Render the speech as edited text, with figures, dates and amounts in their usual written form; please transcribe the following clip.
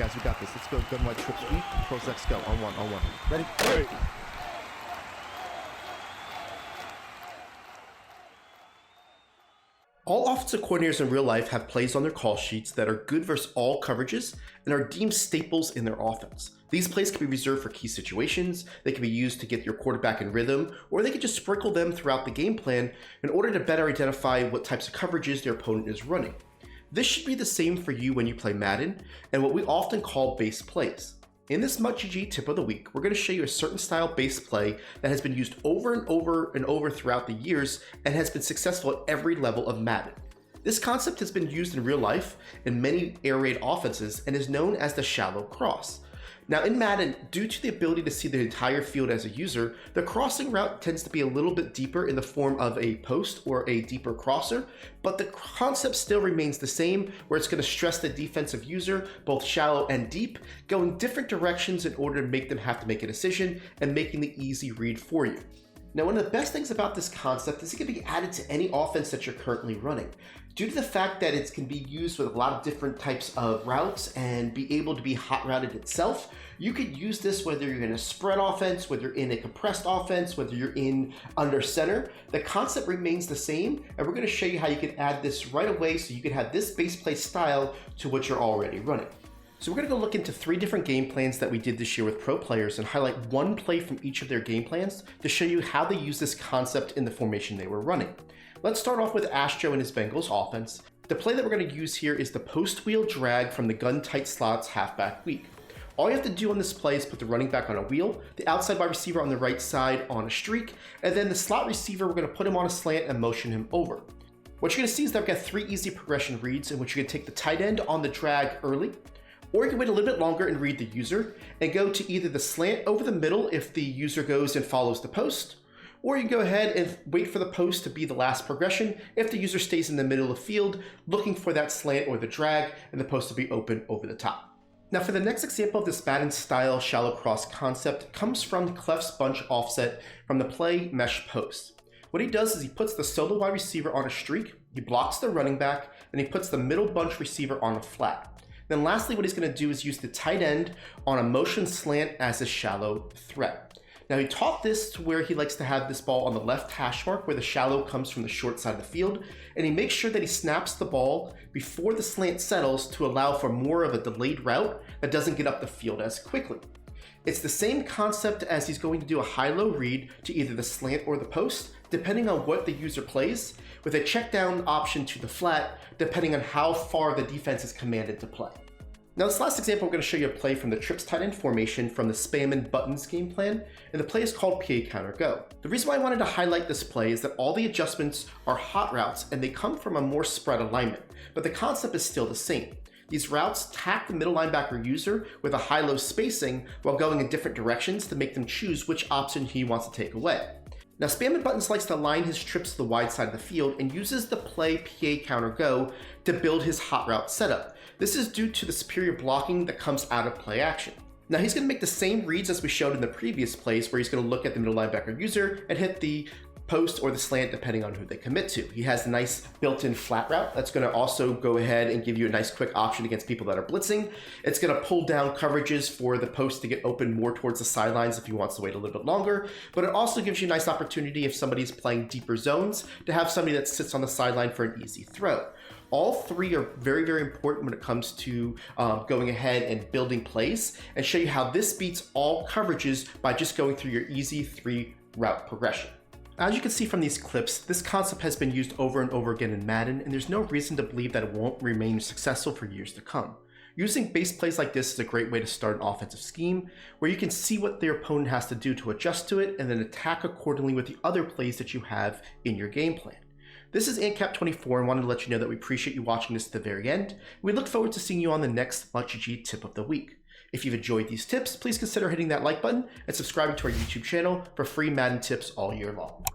guys, we got this. Let's go. Gun wide trips weak. Pros X go. On one. Ready? Right. All offensive coordinators in real life have plays on their call sheets that are good versus all coverages and are deemed staples in their offense. These plays can be reserved for key situations, they can be used to get your quarterback in rhythm, or they can just sprinkle them throughout the game plan in order to better identify what types of coverages their opponent is running. This should be the same for you when you play Madden and what we often call base plays. In this HuddleGG tip of the week, we're going to show you a certain style base play that has been used over and over throughout the years and has been successful at every level of Madden. This concept has been used in real life in many air raid offenses and is known as the shallow cross. Now in Madden, due to the ability to see the entire field as a user, the crossing route tends to be a little bit deeper in the form of a post or a deeper crosser, but the concept still remains the same, where it's going to stress the defensive user, both shallow and deep, going different directions in order to make them have to make a decision and making the easy read for you. Now, one of the best things about this concept is it can be added to any offense that you're currently running. Due to the fact that it can be used with a lot of different types of routes and be able to be hot routed itself, you could use this whether you're in a spread offense, whether you're in a compressed offense, whether you're in under center. The concept remains the same, and we're going to show you how you can add this right away so you can have this base play style to what you're already running. So we're going to go look into 3 different game plans that we did this year with pro players and highlight one play from each of their game plans to show you how they use this concept in the formation they were running. Let's start off with Astro and his Bengals offense. The play that we're going to use here is the post wheel drag from the gun tight slots halfback weak. All you have to do on this play is put the running back on a wheel, the outside wide receiver on the right side on a streak, and then the slot receiver, we're going to put him on a slant and motion him over. What you're going to see is that I've got 3 easy progression reads in which you're going to take the tight end on the drag early, or you can wait a little bit longer and read the user and go to either the slant over the middle if the user goes and follows the post, or you can go ahead and wait for the post to be the last progression if the user stays in the middle of the field looking for that slant or the drag and the post to be open over the top. Now for the next example of this Madden style shallow cross concept comes from Clef's bunch offset from the play mesh post. What he does is he puts the solo wide receiver on a streak, he blocks the running back, and he puts the middle bunch receiver on a flat. Then lastly, what he's going to do is use the tight end on a motion slant as a shallow threat. Now he taught this to where he likes to have this ball on the left hash mark where the shallow comes from the short side of the field, and he makes sure that he snaps the ball before the slant settles to allow for more of a delayed route that doesn't get up the field as quickly. It's the same concept as he's going to do a high-low read to either the slant or the post, depending on what the user plays, with a check down option to the flat, depending on how far the defense is commanded to play. Now this last example, I'm going to show you a play from the trips tight end formation from the spam and buttons game plan, and the play is called PA counter go. The reason why I wanted to highlight this play is that all the adjustments are hot routes and they come from a more spread alignment, but the concept is still the same. These routes tack the middle linebacker user with a high-low spacing while going in different directions to make them choose which option he wants to take away. Now Spam and Buttons likes to align his trips to the wide side of the field and uses the play PA counter go to build his hot route setup. This is due to the superior blocking that comes out of play action. Now he's going to make the same reads as we showed in the previous plays where he's going to look at the middle linebacker user and hit the post or the slant depending on who they commit to. He has a nice built-in flat route that's going to also go ahead and give you a nice quick option against people that are blitzing. It's going to pull down coverages for the post to get open more towards the sidelines if he wants to wait a little bit longer, but it also gives you a nice opportunity if somebody's playing deeper zones to have somebody that sits on the sideline for an easy throw. All 3 are very, very important when it comes to going ahead and building plays, and show you how this beats all coverages by just going through your easy 3 route progression. As you can see from these clips, this concept has been used over and over again in Madden, and there's no reason to believe that it won't remain successful for years to come. Using base plays like this is a great way to start an offensive scheme, where you can see what their opponent has to do to adjust to it, and then attack accordingly with the other plays that you have in your game plan. This is AntCap24 and wanted to let you know that we appreciate you watching this to the very end. We look forward to seeing you on the next HuddleGG tip of the week. If you've enjoyed these tips, please consider hitting that like button and subscribing to our YouTube channel for free Madden tips all year long.